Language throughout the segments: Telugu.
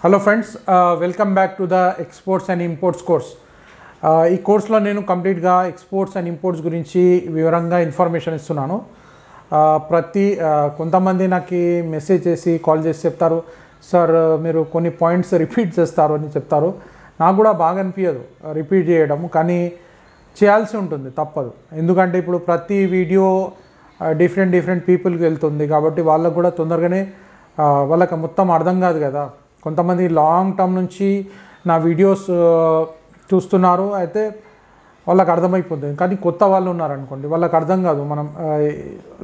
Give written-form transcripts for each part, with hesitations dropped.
Hello friends, welcome back to the exports and imports course. ఈ కోర్స్లో నేను కంప్లీట్గా ఎక్స్పోర్ట్స్ అండ్ ఇంపోర్ట్స్ గురించి వివరంగా ఇన్ఫర్మేషన్ ఇస్తున్నాను. కొంతమంది నాకు మెసేజ్ చేసి కాల్ చేసి చెప్తారు, సార్ మీరు కొన్ని పాయింట్స్ రిపీట్ చేస్తారు అని చెప్తారు. నాకు కూడా బాగా అనిపించదు రిపీట్ చేయడం, కానీ చేయాల్సి ఉంటుంది, తప్పదు. ఎందుకంటే ఇప్పుడు ప్రతి వీడియో డిఫరెంట్ పీపుల్కి వెళ్తుంది కాబట్టి వాళ్ళకు కూడా తొందరగానే వాళ్ళకి మొత్తం అర్థం కాదు కదా. కొంతమంది లాంగ్ టర్మ్ నుంచి నా వీడియోస్ చూస్తున్నారు, అయితే వాళ్ళకి అర్థమైపోతుంది. కానీ కొత్త వాళ్ళు ఉన్నారనుకోండి, వాళ్ళకి అర్థం కాదు, మనం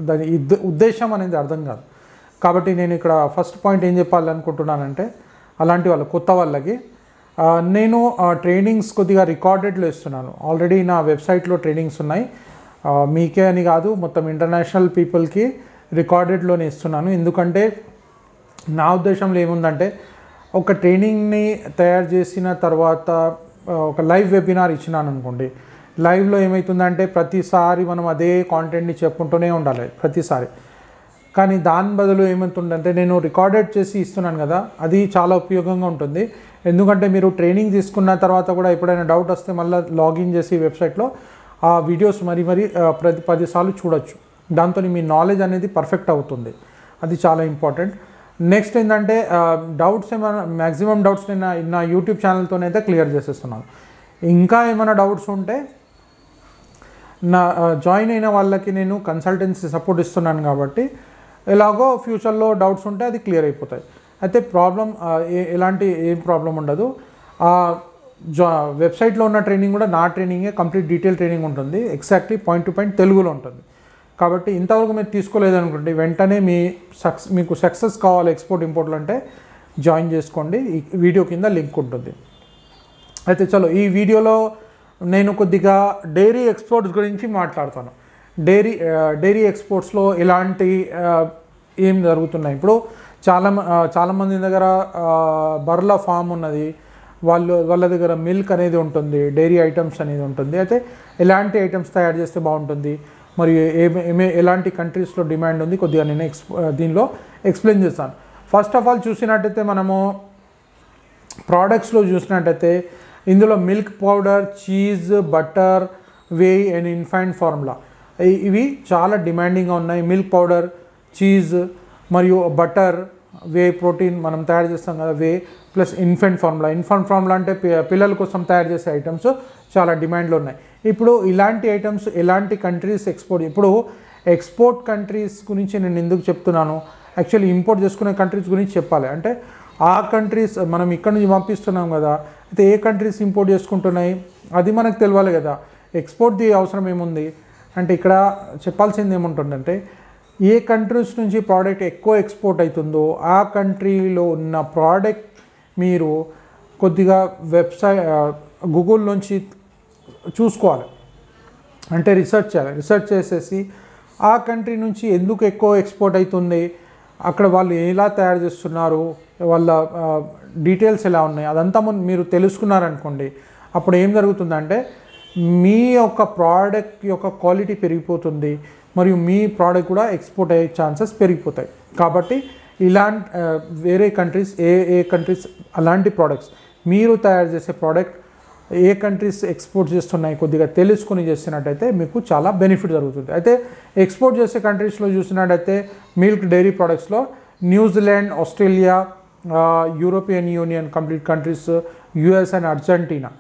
దాని ఉద్దేశం అనేది అర్థం కాదు. కాబట్టి నేను ఇక్కడ ఫస్ట్ పాయింట్ ఏం చెప్పాలనుకుంటున్నానంటే, అలాంటి వాళ్ళ కొత్త వాళ్ళకి నేను ట్రైనింగ్స్ కొద్దిగా రికార్డెడ్లో ఇస్తున్నాను. ఆల్రెడీ నా వెబ్సైట్లో ట్రైనింగ్స్ ఉన్నాయి. మీకే అని కాదు, మొత్తం ఇంటర్నేషనల్ పీపుల్కి రికార్డెడ్లోనే ఇస్తున్నాను. ఎందుకంటే నా ఉద్దేశంలో ఏముందంటే, ఒక ట్రైనింగ్ని తయారు చేసిన తర్వాత ఒక లైవ్ వెబినార్ ఇచ్చినాను అనుకోండి, లైవ్లో ఏమవుతుందంటే ప్రతిసారి మనం అదే కాంటెంట్ని చెప్పుకుంటూనే ఉండాలి ప్రతిసారి. కానీ దాని బదులు ఏమవుతుందంటే, నేను రికార్డెడ్ చేసి ఇస్తున్నాను కదా, అది చాలా ఉపయోగంగా ఉంటుంది. ఎందుకంటే మీరు ట్రైనింగ్ తీసుకున్న తర్వాత కూడా ఎప్పుడైనా డౌట్ వస్తే మళ్ళీ లాగిన్ చేసి వెబ్సైట్లో ఆ వీడియోస్ మరి 10 సార్లు చూడొచ్చు. దాంతో మీ నాలెడ్జ్ అనేది పర్ఫెక్ట్ అవుతుంది. అది చాలా ఇంపార్టెంట్. నెక్స్ట్ ఏంటంటే, డౌట్స్ ఏమైనా మ్యాక్సిమం డౌట్స్ నేను నా యూట్యూబ్ ఛానల్తోనైతే క్లియర్ చేసేస్తున్నాను. ఇంకా ఏమైనా డౌట్స్ ఉంటే నా జాయిన్ అయిన వాళ్ళకి నేను కన్సల్టెన్సీ సపోర్ట్ ఇస్తున్నాను కాబట్టి ఎలాగో ఫ్యూచర్లో డౌట్స్ ఉంటే అది క్లియర్ అయిపోతాయి. అయితే ఏం ప్రాబ్లం ఉండదు. వెబ్సైట్లో ఉన్న ట్రైనింగ్ కూడా నా ట్రైనింగే, కంప్లీట్ డీటెయిల్ ట్రైనింగ్ ఉంటుంది. ఎగ్జాక్ట్లీ పాయింట్ టు పాయింట్ తెలుగులో ఉంటుంది. కాబట్టి ఇంతవరకు మీరు తీసుకోలేదనుకోండి, వెంటనే మీకు సక్సెస్ కావాలి ఎక్స్పోర్ట్ ఇంపోర్ట్లు అంటే జాయిన్ చేసుకోండి. ఈ వీడియో కింద లింక్ ఉంటుంది. అయితే చలో, ఈ వీడియోలో నేను కొద్దిగా డైరీ ఎక్స్పోర్ట్స్ గురించి మాట్లాడతాను. డైరీ ఎక్స్పోర్ట్స్లో ఏం జరుగుతున్నాయి. ఇప్పుడు చాలామంది దగ్గర బర్ల ఫామ్ ఉన్నది, వాళ్ళ దగ్గర మిల్క్ అనేది ఉంటుంది, డైరీ ఐటమ్స్ అనేది ఉంటుంది. అయితే ఎలాంటి ఐటమ్స్ తయారు చేస్తే బాగుంటుంది, మరియు ఎలాంటి కంట్రీస్లో డిమాండ్ ఉంది, కొద్దిగా నేను దీనిలో ఎక్స్ప్లెయిన్ చేస్తాను. ఫస్ట్ ఆఫ్ ఆల్ చూసినట్టయితే, మనము ప్రోడక్ట్స్లో చూసినట్టయితే ఇందులో milk powder, cheese, butter, way and infant formula ఇవి చాలా డిమాండింగ్గా ఉన్నాయి. మిల్క్ పౌడర్, చీజ్ మరియు బటర్, వే ప్రోటీన్ మనం తయారు చేస్తాం కదా, వే ప్లస్ ఇన్ఫెంట్ ఫార్ములా అంటే పిల్లల కోసం తయారు చేసే ఐటమ్స్ చాలా డిమాండ్లో ఉన్నాయి. ఇప్పుడు ఇలాంటి ఐటమ్స్ ఎలాంటి కంట్రీస్ ఇప్పుడు ఎక్స్పోర్ట్ కంట్రీస్ గురించి నేను ఎందుకు చెప్తున్నాను, యాక్చువల్లీ ఇంపోర్ట్ చేసుకునే కంట్రీస్ గురించి చెప్పాలి. అంటే ఆ కంట్రీస్ మనం ఇక్కడ నుంచి పంపిస్తున్నాం కదా, అయితే ఏ కంట్రీస్ ఇంపోర్ట్ చేసుకుంటున్నాయి అది మనకు తెలియాలి కదా. ఎక్స్పోర్ట్ది అవసరం ఏముంది అంటే, ఇక్కడ చెప్పాల్సింది ఏముంటుందంటే, ఏ కంట్రీస్ నుంచి ప్రోడక్ట్ ఎక్కువ ఎక్స్పోర్ట్ అవుతుందో ఆ కంట్రీలో ఉన్న ప్రోడక్ట్ మీరు కొద్దిగా గూగుల్ నుంచి చూసుకోవాలి. అంటే రీసెర్చ్ చేయాలి. రీసెర్చ్ చేసేసి ఆ కంట్రీ నుంచి ఎందుకు ఎక్కువ ఎక్స్పోర్ట్ అవుతుంది, అక్కడ వాళ్ళు ఎలా తయారు చేస్తున్నారు, వాళ్ళ డీటెయిల్స్ ఎలా ఉన్నాయి, అదంతా మీరు తెలుసుకున్నారనుకోండి, అప్పుడు ఏం జరుగుతుందంటే మీ యొక్క ప్రోడక్ట్ యొక్క క్వాలిటీ పెరిగిపోతుంది, మరియు మీ ప్రోడక్ట్ కూడా ఎక్స్పోర్ట్ అయ్యే ఛాన్సెస్ పెరిగిపోతాయి. కాబట్టి వేరే కంట్రీస్ ఏ కంట్రీస్ అలాంటి ప్రోడక్ట్స్ మీరు తయారు చేసే ప్రోడక్ట్ ఏ కంట్రీస్ ఎక్స్పోర్ట్ చేస్తున్నాయి కొద్దిగా తెలుసుకొని చేసినట్టయితే మీకు చాలా బెనిఫిట్ జరుగుతుంది. అయితే ఎక్స్పోర్ట్ చేసే కంట్రీస్లో చూసినట్టయితే మిల్క్ డైరీ ప్రోడక్ట్స్లో New Zealand, Australia, European Union complete countries, US and Argentina.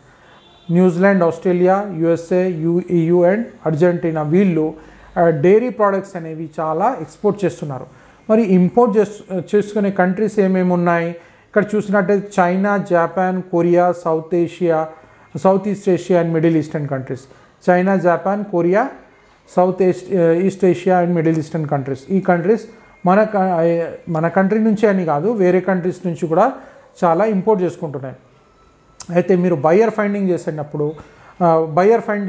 New Zealand, Australia, USA, EU and Argentina వీళ్ళు డైరీ ప్రోడక్ట్స్ అనేవి చాలా ఎక్స్పోర్ట్ చేస్తున్నారు. మరి ఇంపోర్ట్ చేసుకునే కంట్రీస్ ఏమేమి ఉన్నాయి ఇక్కడ చూసినట్టయితే, China, Japan, Korea, south east Asia and middle eastern countries. China, Japan, Korea, east Asia and middle eastern countries. ఈ కంట్రీస్ మన కంట్రీ నుంచి అని కాదు, వేరే కంట్రీస్ నుంచి కూడా చాలా ఇంపోర్ట్ చేసుకుంటున్నాయి. అయితే మీరు బయర్ ఫైండ్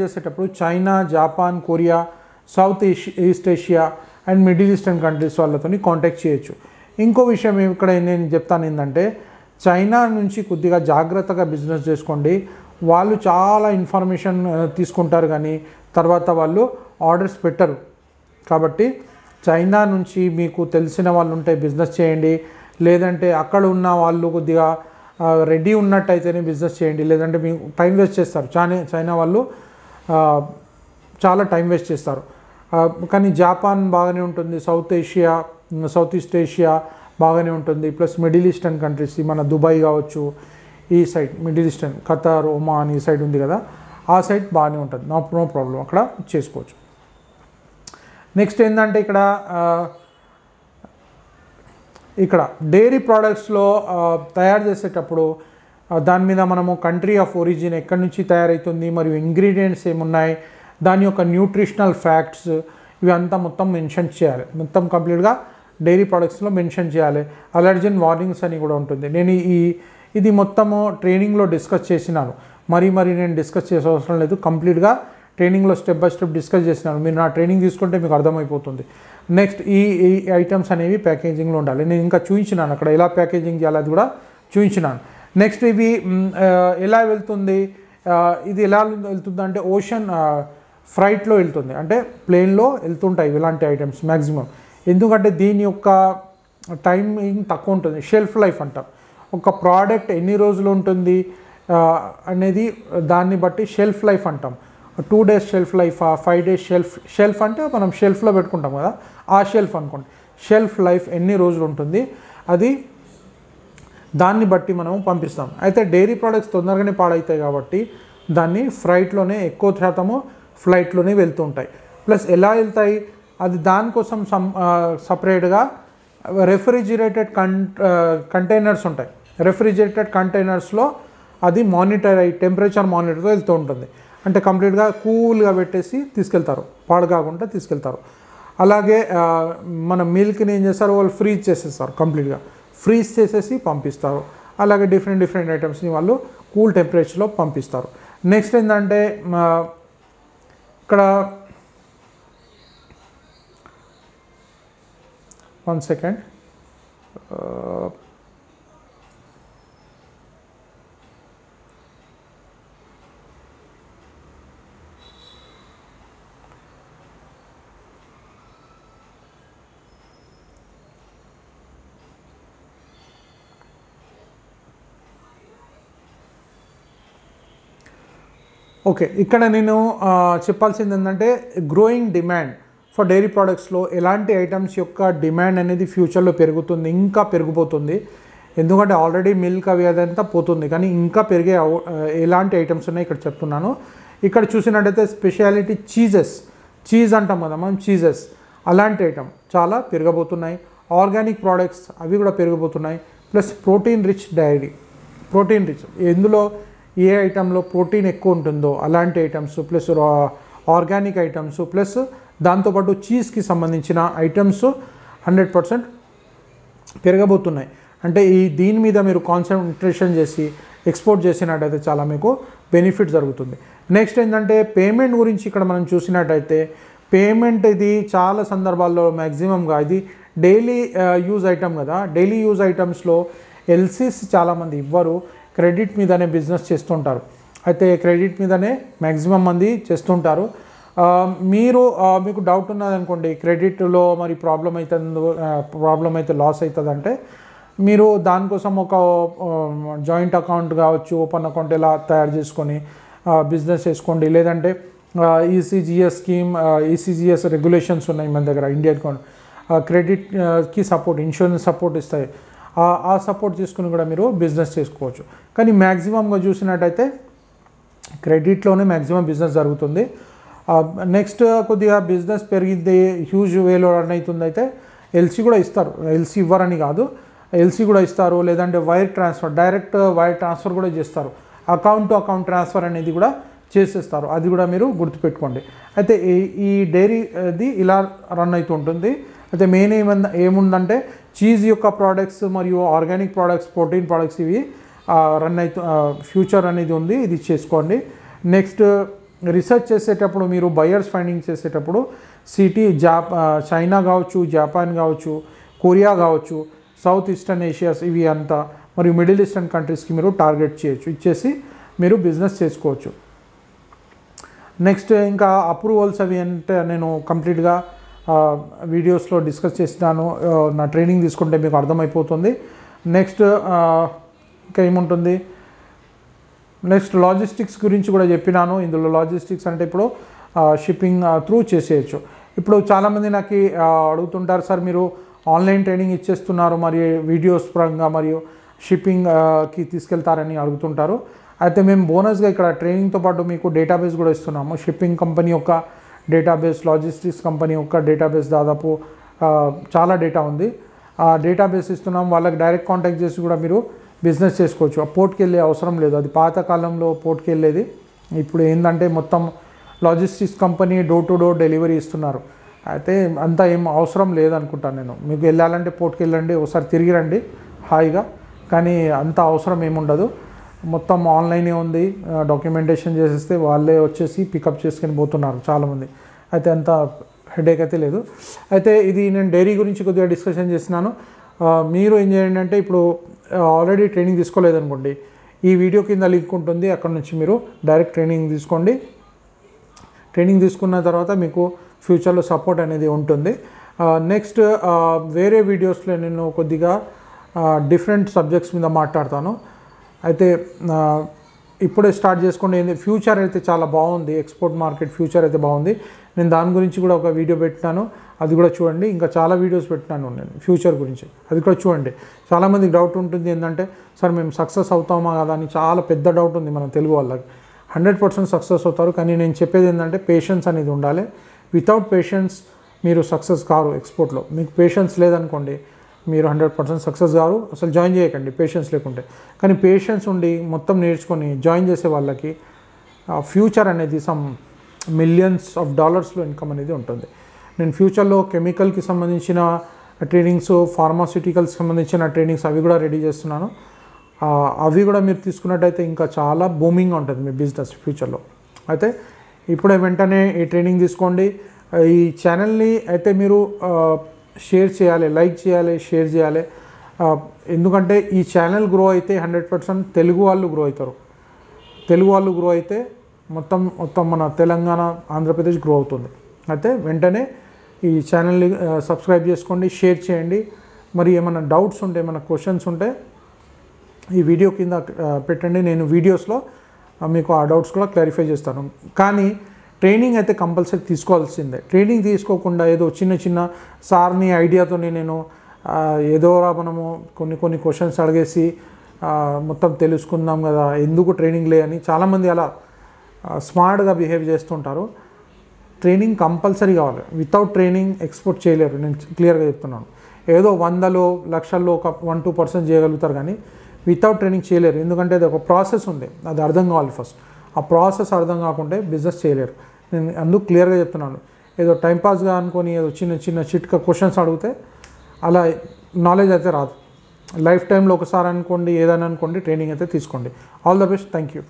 చేసేటప్పుడు China, Japan, Korea, south east Asia and middle eastern countries వాళ్ళతో కాంటాక్ట్ చేయొచ్చు. ఇంకో విషయం ఇక్కడ నేను చెప్తాను ఏంటంటే, చైనా నుంచి కొద్దిగా జాగ్రత్తగా బిజినెస్ చేసుకోండి. వాళ్ళు చాలా ఇన్ఫర్మేషన్ తీసుకుంటారు, కానీ తర్వాత వాళ్ళు ఆర్డర్స్ పెట్టరు. కాబట్టి చైనా నుంచి మీకు తెలిసిన వాళ్ళు ఉంటే బిజినెస్ చేయండి, లేదంటే అక్కడ ఉన్న వాళ్ళు కొద్దిగా రెడీ ఉన్నట్టయితేనే బిజినెస్ చేయండి, లేదంటే మీకు టైం వేస్ట్ చేస్తారు. చైనా వాళ్ళు చాలా టైం వేస్ట్ చేస్తారు. కానీ జపాన్ బాగానే ఉంటుంది, సౌత్ ఈస్ట్ ఏషియా బాగానే ఉంటుంది, ప్లస్ మిడిల్ ఈస్టర్న్ కంట్రీస్ మన దుబాయ్ కావచ్చు, ఈ side middle eastern Qatar, Oman ఈ సైడ్ ఉంది కదా, ఆ సైడ్ బాగానే ఉంటుంది. నో ప్రాబ్లం, అక్కడ చేసుకోవచ్చు. నెక్స్ట్ ఏంటంటే ఇక్కడ డైరీ ప్రోడక్ట్స్లో తయారు చేసేటప్పుడు దాని మీద మనము కంట్రీ ఆఫ్ ఒరిజిన్ ఎక్కడి నుంచి తయారవుతుంది, మరియు ఇంగ్రీడియంట్స్ ఏమున్నాయి, దాని యొక్క న్యూట్రిషనల్ ఫ్యాక్ట్స్ ఇవి అంతా మొత్తం మెన్షన్ చేయాలి. మొత్తం కంప్లీట్గా డైరీ ప్రోడక్ట్స్లో మెన్షన్ చేయాలి. అలర్జెన్ వార్నింగ్స్ అని కూడా ఉంటుంది. నేను ఇది మొత్తము ట్రైనింగ్లో డిస్కస్ చేసినాను, మరి నేను డిస్కస్ చేసే అవసరం లేదు. కంప్లీట్గా ట్రైనింగ్లో స్టెప్ బై స్టెప్ డిస్కస్ చేసినాను. మీరు నా ట్రైనింగ్ తీసుకుంటే మీకు అర్థమైపోతుంది. నెక్స్ట్ ఈ ఐటమ్స్ అనేవి ప్యాకేజింగ్లో ఉండాలి. నేను ఇంకా చూపించినాను అక్కడ ఎలా ప్యాకేజింగ్ చేయాలి, అది కూడా చూపించినాను. నెక్స్ట్ ఇవి ఎలా వెళ్తుంది, ఇది ఎలా వెళ్తుంది అంటే ఓషన్ ఫ్రైట్లో వెళ్తుంది, అంటే ప్లేన్లో వెళ్తుంటాయి ఇలాంటి ఐటమ్స్ మ్యాక్సిమం. ఎందుకంటే దీని యొక్క టైమింగ్ తక్కువ ఉంటుంది, షెల్ఫ్ లైఫ్ అంటాం. ఒక ప్రోడక్ట్ ఎన్ని రోజులు ఉంటుంది అనేది దాన్ని బట్టి షెల్ఫ్ లైఫ్ అంటాం. 2 days shelf life, 5 days shelf అంటే మనం షెల్ఫ్లో పెట్టుకుంటాం కదా, ఆ షెల్ఫ్ అనుకోండి. షెల్ఫ్ లైఫ్ ఎన్ని రోజులు ఉంటుంది, అది దాన్ని బట్టి మనం పంపిస్తాం. అయితే డైరీ ప్రోడక్ట్స్ తొందరగానే పాడవుతాయి కాబట్టి దాన్ని ఫ్లైట్లోనే ఎక్కువ శాతము ఫ్లైట్లోనే వెళ్తుంటాయి. ప్లస్ ఎలా వెళ్తాయి, అది దానికోసం సపరేట్గా రెఫ్రిజిరేటెడ్ కంటైనర్స్ ఉంటాయి. రెఫ్రిజిరేటెడ్ కంటైనర్స్లో అది మానిటర్ అయ్యి టెంపరేచర్ మానిటర్తో వెళ్తూ ఉంటుంది. అంటే కంప్లీట్గా కూల్గా పెట్టేసి తీసుకెళ్తారు, పాడు కాకుండా తీసుకెళ్తారు. అలాగే మన మిల్క్ని ఏం చేస్తారు, వాళ్ళు ఫ్రీజ్ చేసేస్తారు, కంప్లీట్గా ఫ్రీజ్ చేసేసి పంపిస్తారు. అలాగే డిఫరెంట్ ఐటమ్స్ని వాళ్ళు కూల్ టెంపరేచర్లో పంపిస్తారు. నెక్స్ట్ ఏంటంటే ఇక్కడ 1 second. ఓకే, ఇక్కడ నేను చెప్పాల్సింది ఏంటంటే గ్రోయింగ్ డిమాండ్ ఫర్ డైరీ ప్రోడక్ట్స్లో ఎలాంటి ఐటమ్స్ యొక్క డిమాండ్ అనేది ఫ్యూచర్లో పెరుగుతుంది, ఇంకా పెరిగిపోతుంది. ఎందుకంటే ఆల్రెడీ మిల్క్ అవి అదంతా పోతుంది, కానీ ఇంకా పెరిగే ఎలాంటి ఐటమ్స్ ఉన్నాయి ఇక్కడ చెప్తున్నాను. ఇక్కడ చూసినట్టయితే స్పెషాలిటీ చీజ్ అంటాం కదా మనం, చీజెస్ అలాంటి ఐటమ్ చాలా పెరగబోతున్నాయి. ఆర్గానిక్ ప్రోడక్ట్స్ అవి కూడా పెరగబోతున్నాయి. ప్లస్ ప్రోటీన్ రిచ్ డైరీ, ఎందులో ఏ ఐటెంలో ప్రోటీన్ ఎక్కువ ఉంటుందో అలాంటి items, plus organic items, plus దాంతోపాటు చీజ్కి సంబంధించిన ఐటమ్స్ 100% పెరగబోతున్నాయి. అంటే దీని మీద మీరు కాన్సన్ట్రేషన్ చేసి ఎక్స్పోర్ట్ చేసినట్టయితే చాలా మీకు బెనిఫిట్ జరుగుతుంది. నెక్స్ట్ ఏంటంటే పేమెంట్ గురించి ఇక్కడ మనం చూసినట్టయితే పేమెంట్ ఇది చాలా సందర్భాల్లో మ్యాక్సిమంగా ఇది డైలీ యూజ్ ఐటమ్ కదా, డైలీ యూజ్ ఐటమ్స్లో ఎల్సీస్ చాలామంది ఇవ్వరు, క్రెడిట్ మీదనే బిజినెస్ చేస్తుంటారు. అయితే క్రెడిట్ మీదనే మ్యాక్సిమం మంది చేస్తుంటారు. మీకు డౌట్ ఉన్నదనుకోండి క్రెడిట్లో మరి ప్రాబ్లం అయితే లాస్ అవుతుందంటే మీరు దానికోసం ఒక జాయింట్ అకౌంట్ కావచ్చు, ఓపెన్ అకౌంట్ ఎలా తయారు చేసుకొని బిజినెస్ చేసుకోండి. లేదంటే ఈసీజీఎస్ స్కీమ్, ఈసీజీఎస్ రెగ్యులేషన్స్ ఉన్నాయి మన దగ్గర ఇండియన్ క్రెడిట్కి సపోర్ట్, ఇన్సూరెన్స్ సపోర్ట్ ఇస్తాయి. ఆ సపోర్ట్ తీసుకుని కూడా మీరు బిజినెస్ చేసుకోవచ్చు. కానీ మ్యాక్సిమంగా చూసినట్టయితే క్రెడిట్లోనే మ్యాక్సిమం బిజినెస్ జరుగుతుంది. నెక్స్ట్ కొద్దిగా బిజినెస్ పెరిగింది, హ్యూజ్ వేలో రన్ అవుతుంది అయితే ఎల్సీ కూడా ఇస్తారు. ఎల్సీ ఇవ్వరని కాదు, ఎల్సీ కూడా ఇస్తారు. లేదంటే wire transfer, direct wire transfer కూడా చేస్తారు. అకౌంట్ టు అకౌంట్ ట్రాన్స్ఫర్ అనేది కూడా చేసేస్తారు, అది కూడా మీరు గుర్తుపెట్టుకోండి. అయితే ఈ డైరీది ఇలా రన్ అవుతూ ఉంటుంది. అయితే మెయిన్ ఏముందంటే చీజ్ యొక్క ప్రోడక్ట్స్ మరియు ఆర్గానిక్ ప్రోడక్ట్స్, ప్రోటీన్ ప్రోడక్ట్స్ ఇవి రన్ అవుతూ ఫ్యూచర్ అనేది ఉంది, ఇది చేసుకోండి. నెక్స్ట్ రీసెర్చ్ చేసేటప్పుడు మీరు బయర్స్ ఫైండింగ్ చేసేటప్పుడు చైనా కావచ్చు, జపాన్ కావచ్చు, కొరియా కావచ్చు, సౌత్ ఈస్టర్న్ ఏషియాస్ ఇవి అంతా మరియు మిడిల్ ఈస్టర్న్ కంట్రీస్కి మీరు టార్గెట్ ఇచ్చేసి మీరు బిజినెస్ చేసుకోవచ్చు. నెక్స్ట్ ఇంకా అప్రూవల్స్ అవి అంటే నేను కంప్లీట్గా వీడియోస్లో డిస్కస్ చేసినాను, నా ట్రైనింగ్ తీసుకుంటే మీకు అర్థమైపోతుంది. నెక్స్ట్ ఇంకా ఏముంటుంది, నెక్స్ట్ లాజిస్టిక్స్ గురించి కూడా చెప్పినాను. ఇందులో లాజిస్టిక్స్ అంటే ఇప్పుడు షిప్పింగ్ త్రూ చేసేయచ్చు. ఇప్పుడు చాలామంది నాకు అడుగుతుంటారు, సార్ మీరు ఆన్లైన్ ట్రైనింగ్ ఇచ్చేస్తున్నారు మరియు వీడియోస్ పరంగా మరియు షిప్పింగ్కి తీసుకెళ్తారని అడుగుతుంటారు. అయితే మేము బోనస్గా ఇక్కడ ట్రైనింగ్తో పాటు మీకు డేటాబేస్ కూడా ఇస్తున్నాము. షిప్పింగ్ కంపెనీ యొక్క డేటాబేస్, లాజిస్టిక్స్ కంపెనీ యొక్క డేటాబేస్, దాదాపు చాలా డేటా ఉంది. ఆ డేటాబేస్ ఇస్తున్నాం. వాళ్ళకి డైరెక్ట్ కాంటాక్ట్ చేసి కూడా మీరు బిజినెస్ చేసుకోవచ్చు. ఆ పోర్ట్కి వెళ్ళే అవసరం లేదు. అది పాతకాలంలో పోర్ట్కి వెళ్ళేది. ఇప్పుడు ఏంటంటే మొత్తం logistics company door to door delivery ఇస్తున్నారు. అయితే అంత ఏం అవసరం లేదనుకుంటాను నేను. మీకు వెళ్ళాలంటే పోర్ట్కి వెళ్ళండి, ఒకసారి తిరిగి రండి హాయిగా, కానీ అంత అవసరం ఏముండదు. మొత్తం ఆన్లైనే ఉంది. డాక్యుమెంటేషన్ చేసేస్తే వాళ్ళే వచ్చేసి పికప్ చేసుకొని పోతున్నారు చాలామంది. అయితే అంత హెడేక్ అయితే లేదు. అయితే ఇది నేను డైరీ గురించి కొద్దిగా డిస్కషన్ చేసినాను. మీరు ఏం చేయండి అంటే, ఇప్పుడు ఆల్రెడీ ట్రైనింగ్ తీసుకోలేదనుకోండి, ఈ వీడియో కింద లింక్ ఉంటుంది, అక్కడ నుంచి మీరు డైరెక్ట్ ట్రైనింగ్ తీసుకోండి. ట్రైనింగ్ తీసుకున్న తర్వాత మీకు ఫ్యూచర్లో సపోర్ట్ అనేది ఉంటుంది. నెక్స్ట్ వేరే వీడియోస్లో నేను కొద్దిగా డిఫరెంట్ సబ్జెక్ట్స్ మీద మాట్లాడతాను. అయితే ఇప్పుడే స్టార్ట్ చేసుకోండి. ఫ్యూచర్ అయితే చాలా బాగుంది, ఎక్స్పోర్ట్ మార్కెట్ ఫ్యూచర్ అయితే బాగుంది. నేను దాని గురించి కూడా ఒక వీడియో పెట్టినాను, అది కూడా చూడండి. ఇంకా చాలా వీడియోస్ పెట్టినాను నేను ఫ్యూచర్ గురించి, అది కూడా చూడండి. చాలామందికి డౌట్ ఉంటుంది ఏంటంటే, సార్ మేము సక్సెస్ అవుతామా కదా అని చాలా పెద్ద డౌట్ ఉంది మన తెలుగు వాళ్ళకి. 100% సక్సెస్ అవుతారు, కానీ నేను చెప్పేది ఏంటంటే పేషెన్స్ అనేది ఉండాలి. వితౌట్ పేషెన్స్ మీరు సక్సెస్ కారు ఎక్స్పోర్ట్లో. మీకు పేషెన్స్ లేదనుకోండి మీరు 100% సక్సెస్ కారు. అసలు జాయిన్ చేయకండి పేషెన్స్ లేకుంటే. కానీ పేషెన్స్ ఉండి మొత్తం నేర్చుకొని జాయిన్ చేసే వాళ్ళకి ఫ్యూచర్ అనేది సమ్ మిలియన్స్ ఆఫ్ డాలర్స్లో ఇన్కమ్ అనేది ఉంటుంది. నేను ఫ్యూచర్లో కెమికల్కి సంబంధించిన ట్రైనింగ్స్, ఫార్మాస్యూటికల్స్కి సంబంధించిన ట్రైనింగ్స్ అవి కూడా రెడీ చేస్తున్నాను. అవి కూడా మీరు తీసుకున్నట్టయితే ఇంకా చాలా బూమింగ్ ఉంటుంది మీ బిజినెస్ ఫ్యూచర్లో. అయితే ఇప్పుడే వెంటనే ఈ ట్రైనింగ్ తీసుకోండి. ఈ ఛానల్ని అయితే మీరు షేర్ చేయాలి, లైక్ చేయాలి, షేర్ చేయాలి. ఎందుకంటే ఈ ఛానల్ గ్రో అయితే 100% తెలుగు వాళ్ళు గ్రో అవుతారు. తెలుగు వాళ్ళు గ్రో అయితే మొత్తం మన తెలంగాణ, ఆంధ్రప్రదేశ్ గ్రో అవుతుంది. అయితే వెంటనే ఈ ఛానల్ని సబ్స్క్రైబ్ చేసుకోండి, షేర్ చేయండి. మరి ఏమైనా డౌట్స్ ఉంటే, ఏమైనా క్వశ్చన్స్ ఉంటే ఈ వీడియో కింద పెట్టండి. నేను వీడియోస్లో మీకు ఆ డౌట్స్ కూడా క్లారిఫై చేస్తాను. కానీ ట్రైనింగ్ అయితే కంపల్సరీ తీసుకోవాల్సిందే. ట్రైనింగ్ తీసుకోకుండా ఏదో చిన్న సార్ని ఐడియాతోనే నేను ఏదో మనము కొన్ని క్వశ్చన్స్ అడిగేసి మొత్తం తెలుసుకుందాం కదా, ఎందుకు ట్రైనింగ్ లే అని చాలామంది అలా స్మార్ట్గా బిహేవ్ చేస్తుంటారు. ట్రైనింగ్ కంపల్సరీ కావాలి. వితౌట్ ట్రైనింగ్ ఎక్స్పోర్ట్ చేయలేరు. నేను క్లియర్గా చెప్తున్నాను. ఏదో 100లో, లక్షల్లో ఒక 1-2% చేయగలుగుతారు, కానీ వితౌట్ ట్రైనింగ్ చేయలేరు. ఎందుకంటే అది ఒక ప్రాసెస్ ఉంది, అది అర్థం కావాలి ఫస్ట్. ఆ ప్రాసెస్ అర్థం కాకుంటే బిజినెస్ చేయలేరు. నేను అందుకు క్లియర్గా చెప్తున్నాను. ఏదో టైంపాస్గా అనుకొని ఏదో చిన్న చిట్కా క్వశ్చన్స్ అడిగితే అలా నాలెడ్జ్ అయితే రాదు. లైఫ్ టైంలో ఒకసారి అనుకోండి, ఏదైనా అనుకోండి, ట్రైనింగ్ అయితే తీసుకోండి. All the best. Thank you.